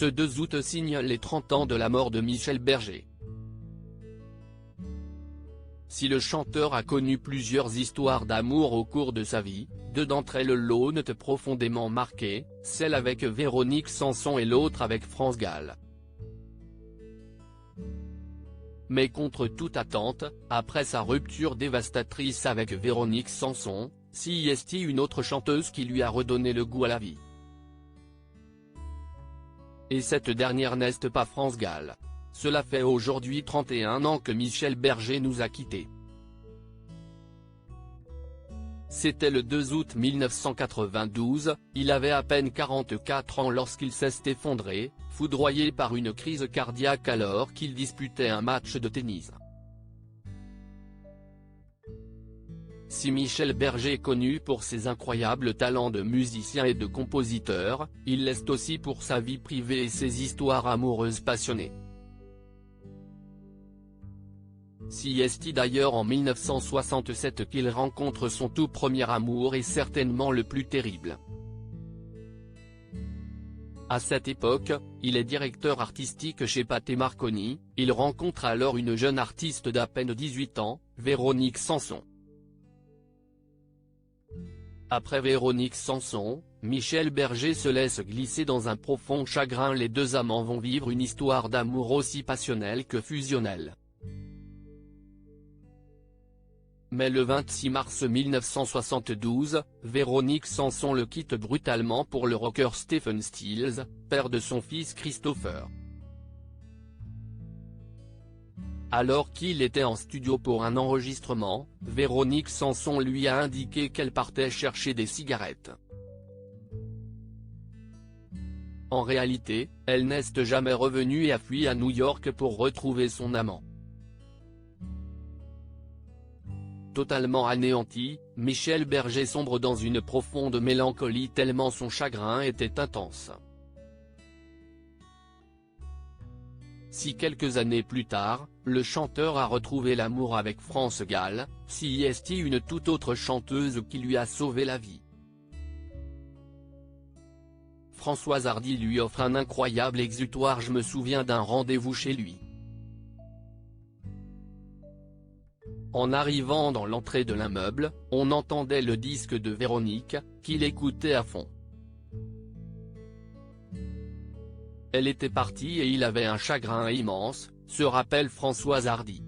ce 2 août signe les 30 ans de la mort de Michel Berger. Si le chanteur a connu plusieurs histoires d'amour au cours de sa vie, 2 d'entre elles l'ont profondément marqué, celle avec Véronique Sanson et l'autre avec France Gall. Mais contre toute attente, après sa rupture dévastatrice avec Véronique Sanson, s'y est une autre chanteuse qui lui a redonné le goût à la vie. Et cette dernière n'est pas France Gall. Cela fait aujourd'hui 31 ans que Michel Berger nous a quittés. C'était le 2 août 1992, il avait à peine 44 ans lorsqu'il s'est effondré, foudroyé par une crise cardiaque alors qu'il disputait un match de tennis. Si Michel Berger est connu pour ses incroyables talents de musicien et de compositeur, il l'est aussi pour sa vie privée et ses histoires amoureuses passionnées. Si est d'ailleurs en 1967 qu'il rencontre son tout premier amour et certainement le plus terrible. À cette époque, il est directeur artistique chez Pathé Marconi, il rencontre alors une jeune artiste d'à peine 18 ans, Véronique Sanson. Après Véronique Sanson, Michel Berger se laisse glisser dans un profond chagrin. Les 2 amants vont vivre une histoire d'amour aussi passionnelle que fusionnelle. Mais le 26 mars 1972, Véronique Sanson le quitte brutalement pour le rocker Stephen Stills, père de son fils Christopher. Alors qu'il était en studio pour un enregistrement, Véronique Sanson lui a indiqué qu'elle partait chercher des cigarettes. En réalité, elle n'est jamais revenue et a fui à New York pour retrouver son amant. Totalement anéanti, Michel Berger sombre dans une profonde mélancolie tellement son chagrin était intense. Si quelques années plus tard, le chanteur a retrouvé l'amour avec France Gall, si est une toute autre chanteuse qui lui a sauvé la vie. Françoise Hardy lui offre un incroyable exutoire. Je me souviens d'un rendez-vous chez lui. En arrivant dans l'entrée de l'immeuble, on entendait le disque de Véronique, qu'il écoutait à fond. Elle était partie et il avait un chagrin immense, se rappelle Françoise Hardy.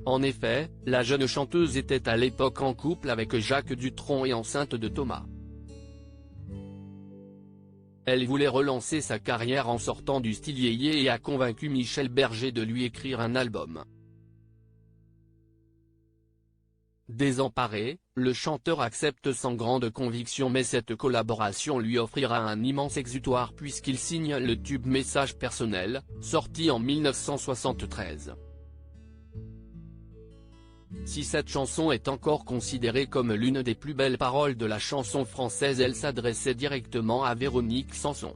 En effet, la jeune chanteuse était à l'époque en couple avec Jacques Dutronc et enceinte de Thomas. Elle voulait relancer sa carrière en sortant du style yéyé et a convaincu Michel Berger de lui écrire un album. Désemparé, le chanteur accepte sans grande conviction, mais cette collaboration lui offrira un immense exutoire puisqu'il signe le tube Message personnel, sorti en 1973. Si cette chanson est encore considérée comme l'une des plus belles paroles de la chanson française, elle s'adressait directement à Véronique Sanson.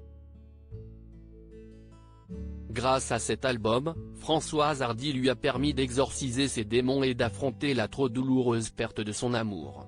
Grâce à cet album, Françoise Hardy lui a permis d'exorciser ses démons et d'affronter la trop douloureuse perte de son amour.